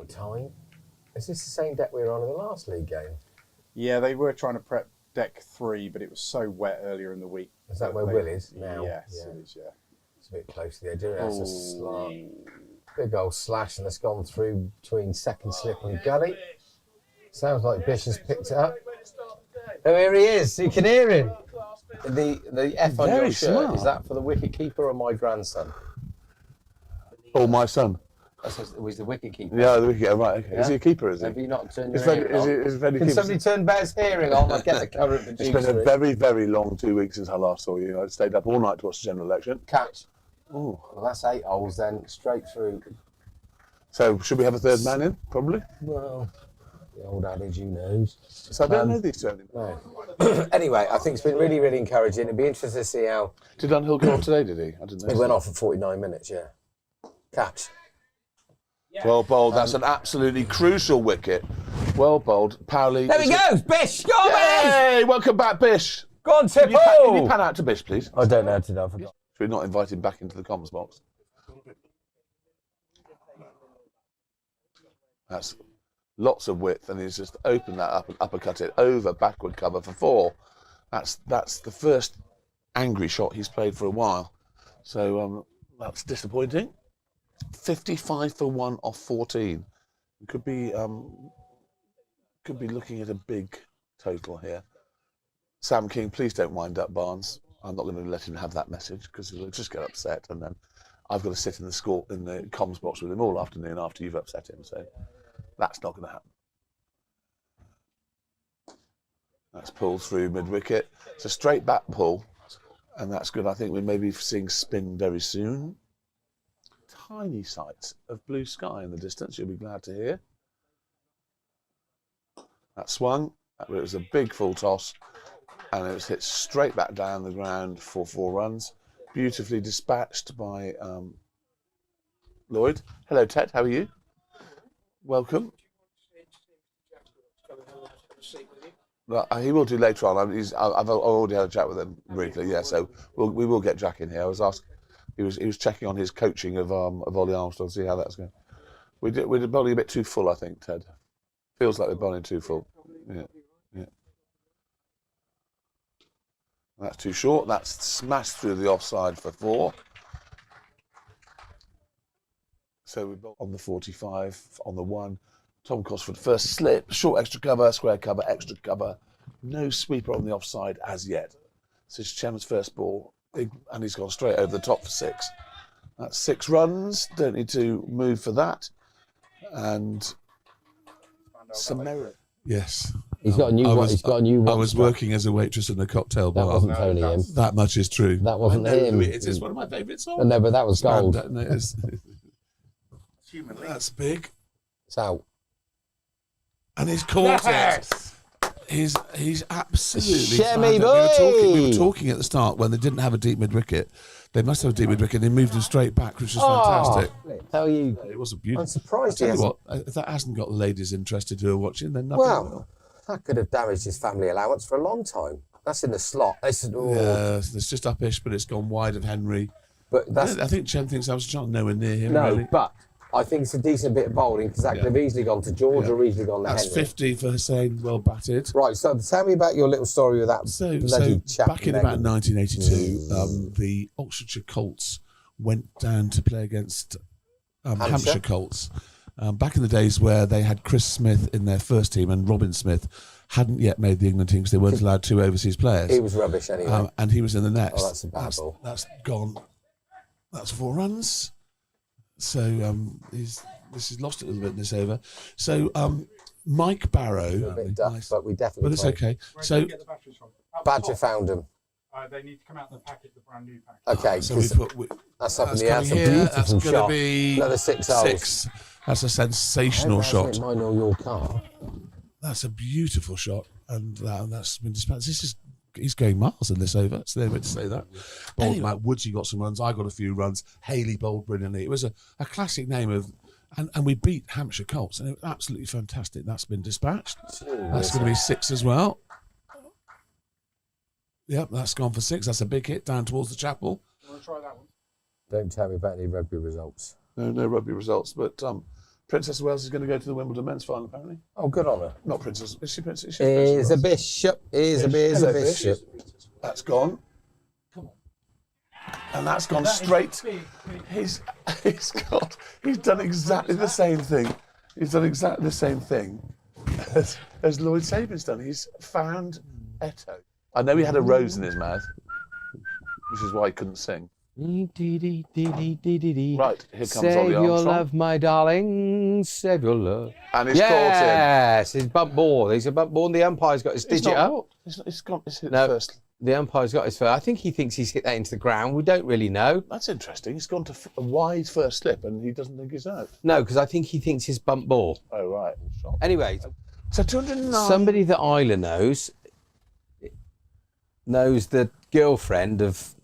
time. Is this the same deck we were on in the last league game? Yeah, they were trying to prep deck 3, but it was so wet earlier in the week. Is that where Will is now? Yes, it is, yeah. It's a bit close to the edge. That's a slant. Big old slash, and it's gone through between second slip and gully. Sounds like Bish has picked it up. Oh, here he is. You can hear him. The F on your shirt, smart. Is that for the wicket keeper or my grandson? Or my son. It was the wicket keeper. Yeah, the wicket keeper, right. Okay. Yeah? Is he a keeper, is he? Have you not turned your hearing on? Can somebody turn Bear's hearing on? I'll get the current producer. It's been a very, very long 2 weeks since I last saw you. I stayed up all night to watch the general election. Catch. Oh, well, that's 8 holes then, straight through. So, should we have a third man in, probably? Well, the old adage, who knows? So I don't know these two anymore. No. Anyway, I think it's been really, really encouraging. It'd be interesting to see how... Did Dunhill go off today, did he? I didn't know. He went off for 49 minutes, yeah. Catch. Well bowled. That's an absolutely crucial wicket. Well bowled. Powley. There he goes. Bish. Go on, Bish. Hey, welcome back, Bish. Go on, Tipple. Can you pan out to Bish, please? I don't know how to do. I forgot. Should we not invite him back into the comms box? That's lots of width, and he's just opened that up and uppercut it over backward cover for 4. That's the first angry shot he's played for a while. So that's disappointing. 55 for 1 off 14. We could be looking at a big total here. Sam King, please don't wind up Barnes. I'm not going to let him have that message because he'll just get upset, and then I've got to sit in the comms box with him all afternoon after you've upset him. So that's not going to happen. That's pulled through mid wicket. It's a straight back pull, and that's good. I think we may be seeing spin very soon. Tiny sights of blue sky in the distance, you'll be glad to hear. That swung, it was a big full toss, and it was hit straight back down the ground for 4 runs. Beautifully dispatched by Lloyd. Hello, Ted, how are you? Welcome. Well, he will do later on. I've already had a chat with him briefly, yeah, so we will get Jack in here. I was asked. He was checking on his coaching of Ollie Armstrong, see how that's going. We're bowling a bit too full, I think, Ted. Feels like we're bowling too full. Yeah. That's too short. That's smashed through the offside for 4. So we bowled on the 45, on the 1. Tom Cosford first slip, short extra cover, square cover, extra cover. No sweeper on the offside as yet. So it's Chem's first ball. And he's gone straight over the top for 6. That's 6 runs. Don't need to move for that. And some merit. Yes. He's got a new one. He's got a new one. I was working as a waitress in a cocktail bar. That wasn't Tony him. That much is true. That wasn't him. It's one of my favourite songs. No, but that was gold. That's big. It's out. And he's caught it. He's absolutely Shemmy we were talking at the start when they didn't have a deep mid wicket. They must have a deep mid wicket. They moved him straight back, which was fantastic. Tell you, it was a beautiful. I'm surprised. I tell you what, if that hasn't got the ladies interested who are watching, then nothing will. That could have damaged his family allowance for a long time. That's in the slot. Yeah, it's just upish, but it's gone wide of Henry. But I think Chen thinks I was nowhere near him. No, really. but I think it's a decent bit of bowling because that could have easily gone to George or easily gone to Henry. That's 50 for Hussain, well batted. Right, so tell me about your little story with that bloody chap. Back in about 1982, the Oxfordshire Colts went down to play against Hampshire Colts. Back in the days where they had Chris Smith in their first team and Robin Smith hadn't yet made the England team because they weren't allowed 2 overseas players. He was rubbish anyway. And he was in the next. Oh, that's a bad ball. That's gone. That's 4 runs. So this has lost it a little bit in this over. So Mike Barrow. A bit duff, but we definitely. But it's okay. Where so did you get the batteries from? Badger found them. They need to come out in the packet, the brand new packet. Okay, so that's up in the air. It's a beautiful beautiful that's shot. Be another 6 holes. 6. That's a sensational shot. Mine or your car. That's a beautiful shot, and that's been dispatched. He's going miles in this over, so they're meant to say that. Bowled anyway. Matt Woods, he got some runs. I got a few runs. Haley bowled brilliantly. It was a classic name of, and we beat Hampshire Colts, and it was absolutely fantastic. That's been dispatched. That's going to be 6 as well. Yep, that's gone for 6. That's a big hit down towards the chapel. You want to try that one? Don't tell me about any rugby results. No rugby results, but Princess of Wales is going to go to the Wimbledon men's final, apparently. Oh, good on her. Not Princess. Is she Princess? Is she Is a Princess of Wales? bishop, is a Hello, bishop. That's gone. And that's gone straight. He's done exactly the same thing. He's done exactly the same thing as Lloyd Sabin's done. He's found Eto. I know he had a rose in his mouth, which is why he couldn't sing. Right, here comes Save Ollie your Armstrong. love, my darling. Save your love. And he's Yes, he's bump ball. He's a bump ball, and the umpire's got his caught him. digit up. It's gone. It's hit No. first. The umpire's got his first. I think he thinks he's hit that into the ground. We don't really know. That's interesting. He's gone to a wide first slip, and he doesn't think he's out. No, because I think he thinks he's bump ball. Oh right. Anyway, So 209. somebody that Isla knows the girlfriend of,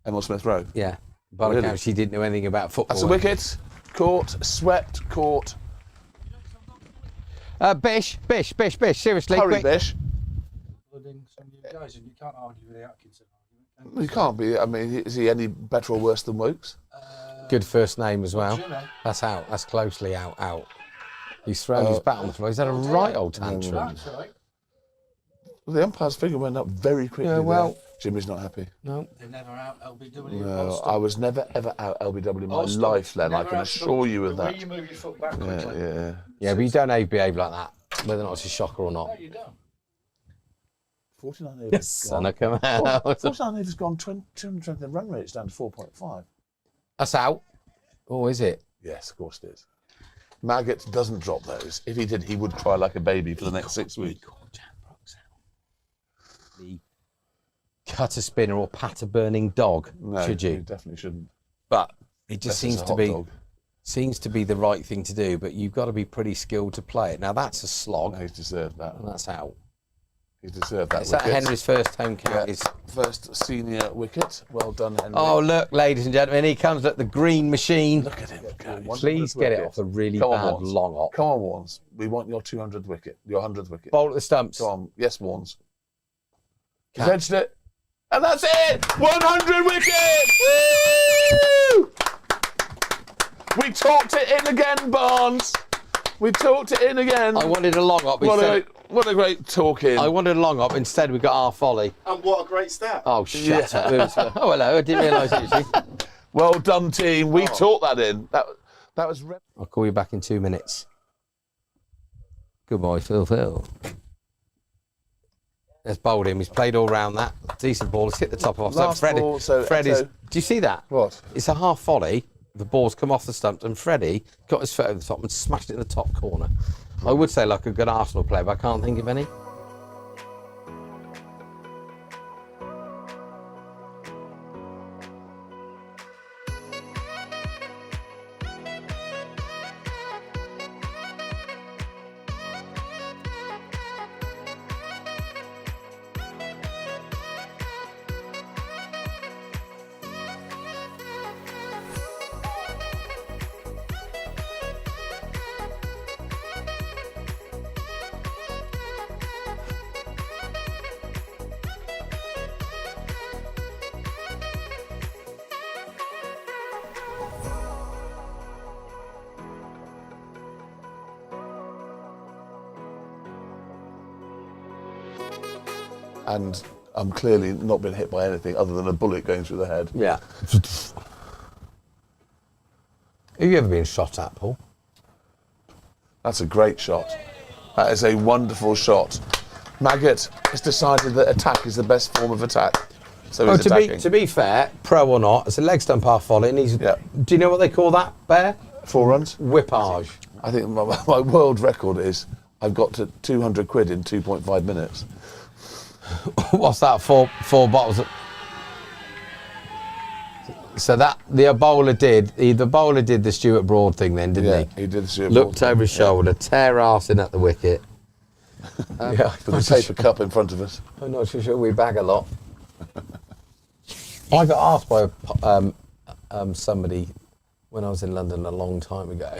Emil Smith Rowe. yeah, by the Really? account, she didn't know anything about football. That's a wicket. Caught. Swept. Caught. Bish, seriously. Hurry, quick. Bish. Some new guys, and you can't argue with the Atkinson argument. You can't be. I mean, is he any better or worse than Wokes? Good first name as well. You know. That's out. That's closely out. He's thrown his bat on the floor. He's had a right old tantrum. That's right. Well, the umpire's finger went up very quickly. Yeah, well- there. Jimmy's not happy. No. They're never out LBW. No, I was never ever out LBW in my Ulster. life, Len. I Never can out assure you of the way that. you move your foot back Yeah, quickly. yeah. Yeah, but you don't behave like that, whether or not it's a shocker or not. No, you don't. 49 overs. Yes, son, I come out. 49 overs gone. 220. The run rate's down to 4.5. That's out. Oh, is it? Yes, of course it is. Maggot doesn't drop those. If he did, he would cry like a baby for the next 6 weeks. The cutter spinner or patter burning dog, No, should he you? definitely shouldn't. But it just Unless it's seems a to hot be dog. seems to be the right thing to do. But you've got to be pretty skilled to play it. Now that's a slog, No, he's deserved that. and that's out. He's deserved that. Is that wicket. Henry's first home count? Yeah. Is First senior wicket. Well done, Henry. oh look, ladies and gentlemen, here comes the green machine. Look at him go. Please get it off the really Come on, bad Warnes. long op. Come on, Warnes. We want your 200th wicket. Your 100th wicket. Bowl at the stumps. Come on. Yes, Warnes. He's Catch. edged it. And that's it! 100 wickets! Woo! We talked it in again, Barnes. We talked it in again. I wanted a long op. What a great talk in. I wanted a long up. Instead, we got our volley. And what a great stat. Oh, shut up. It was, oh, hello. I didn't realise it was you. Well done, team. We talked that in. That was... I'll call you back in 2 minutes. Goodbye, Phil. Let's bowled him. He's played all round that. Decent ball. Let's hit the top off. Last Freddie, ball, so Freddie's. Eto- Do you see that? What? It's a half volley. The ball's come off the stumps, and Freddie got his foot over the top and smashed it in the top corner. I would say like a good Arsenal player, but I can't think of any. And I'm clearly not been hit by anything other than a bullet going through the head. Yeah. Have you ever been shot at, Paul? That's a great shot. That is a wonderful shot. Maggot has decided that attack is the best form of attack. So Oh, he's attacking. to be fair, pro or not, it's a leg stump half volley, and he's. Yeah. Do you know what they call that, Bear? 4 runs. Whippage. I think my world record is I've got to 200 quid in 2.5 minutes. What's that? Four bottles. So that the bowler did the Stuart Broad thing then, didn't Yeah, he? he did. The Looked over his shoulder, tear arse in at the wicket. Yeah, With a paper cup in front of us. I'm not too sure we bag a lot. I got asked by somebody when I was in London a long time ago.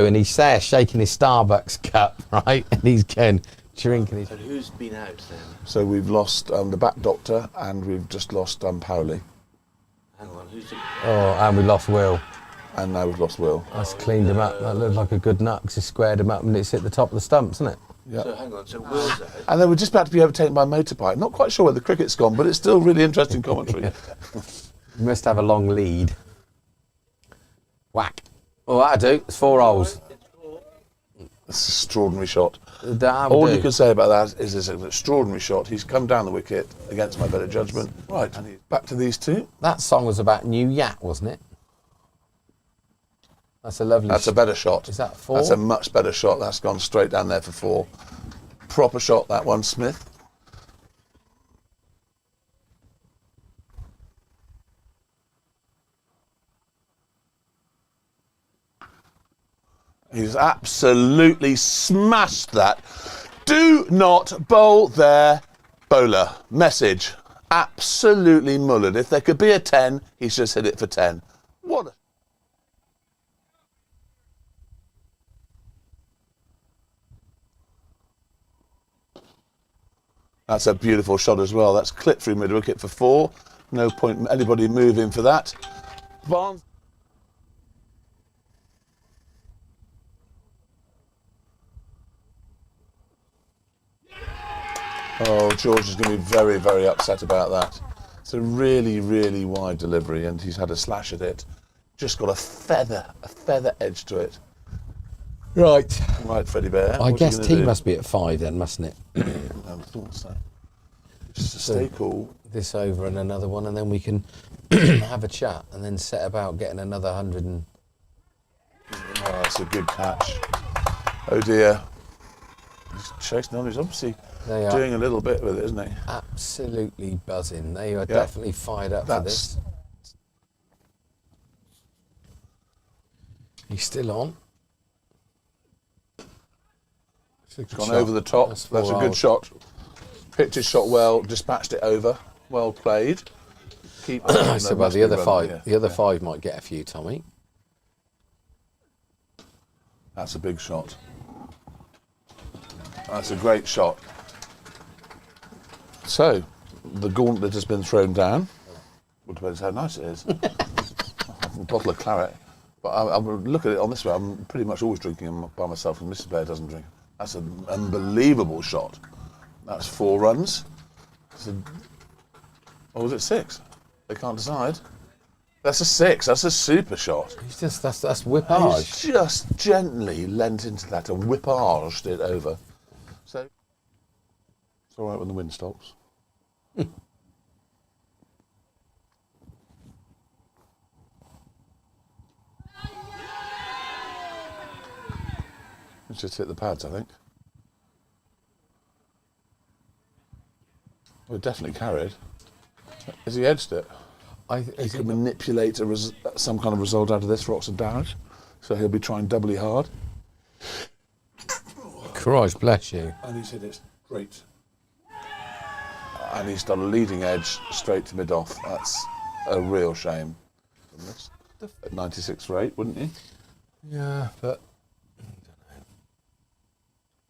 And he's there shaking his Starbucks cup, right? And he's going drinking his. And who's been out then? So we've lost the back doctor and we've just lost Powley. Oh, and we lost Will. And now we've lost Will. That's cleaned him up. That looked like a good nut because he squared him up and it's hit the top of the stumps, isn't it? Yeah. So hang on, so Will's ahead. And then we're just about to be overtaken by a motorbike. Not quite sure where the cricket's gone, but it's still really interesting commentary. You must have a long lead. Whack. Well, that'll do. It's 4 holes. It's an extraordinary shot. That'll All do. you can say about that is it's an extraordinary shot. He's come down the wicket against my better judgment. Right, and he's back to these two. That song was about New Yak, wasn't it? That's a lovely That's a better shot. Is that 4? That's a much better shot. That's gone straight down there for 4. Proper shot, that one, Smith. He's absolutely smashed that. Do not bowl there, bowler. Message. Absolutely mullered. If there could be a 10, he's just hit it for 10. What a... That's a beautiful shot as well. That's clipped through mid-wicket for 4. No point anybody moving for that. Barnes. Oh, George is going to be very, very upset about that. It's a really, really wide delivery, and he's had a slash at it. Just got a feather edge to it. Right. Right, Freddie Bear. I what are guess you gonna T do? must be at 5 then, mustn't it? I thought so. Just to stay cool. This over and another one, and then we can have a chat and then set about getting another 100 and... Oh, that's a good catch. Oh dear. He's chasing on. He's obviously They are doing a little bit with it, isn't he? absolutely buzzing. They are definitely fired up for this. He's still on. He's gone over the top. That's a good shot. Picked his shot well, dispatched it over. Well played. Keep. So about the other 5. The other 5 might get a few, Tommy. That's a big shot. That's a great shot. So, the gauntlet has been thrown down. Well, depends how nice it is. A bottle of claret. But I would look at it on this way. I'm pretty much always drinking them by myself, and Mrs. Bear doesn't drink. That's an unbelievable shot. That's 4 runs. Or was it 6? They can't decide. That's a 6. That's a super shot. He's just that's whippage. He's just gently leant into that and whippaged it over. So it's all right when the wind stops. It's just hit the pads, I think. Well, it definitely carried. Has he edged it? He can manipulate some kind of result out of this for Oxford Downs, so he'll be trying doubly hard. Christ bless you. And he's hit it straight. And he's done a leading edge straight to mid-off. That's a real shame. At 96 for 8, wouldn't you? Yeah, but I don't know.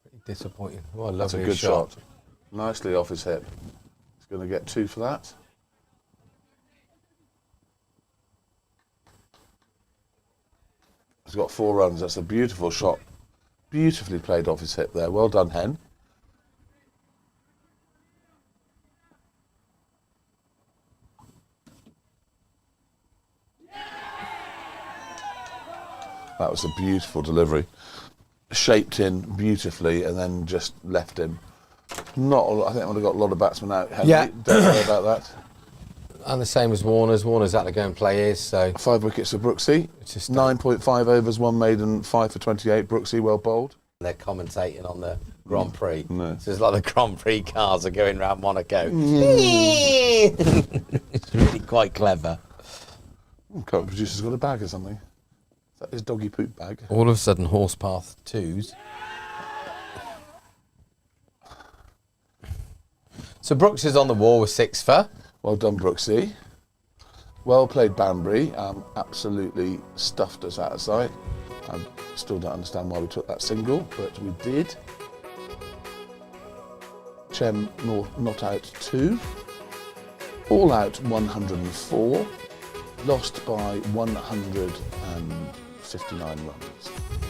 Pretty disappointing. What a That's a lovely good shot. Nicely off his hip. He's going to get 2 for that. He's got 4 runs. That's a beautiful shot. Beautifully played off his hip there. Well done, Hen. That was a beautiful delivery. Shaped in beautifully and then just left him. I think I would have got a lot of batsmen out. Henry. Yeah. Don't worry about that. And the same as Warner's. Warner's had to go and play his, so 5 wickets for Brooksy. It's just 9.5 overs, 1 maiden, 5 for 28. Brooksy, well bowled. they're commentating on the Grand Prix. No. So it's like the Grand Prix cars are going around Monaco. It's really quite clever. Current producer's got a bag or something. Is that his doggy poop bag? All of a sudden, Horsepath 2s. So Brooks is on the wall with 6 for. Well done, Brooksy. Well played, Banbury. Absolutely stuffed us out of sight. I still don't understand why we took that single, but we did. Chem not out 2. All out 104. lost by 159 runs.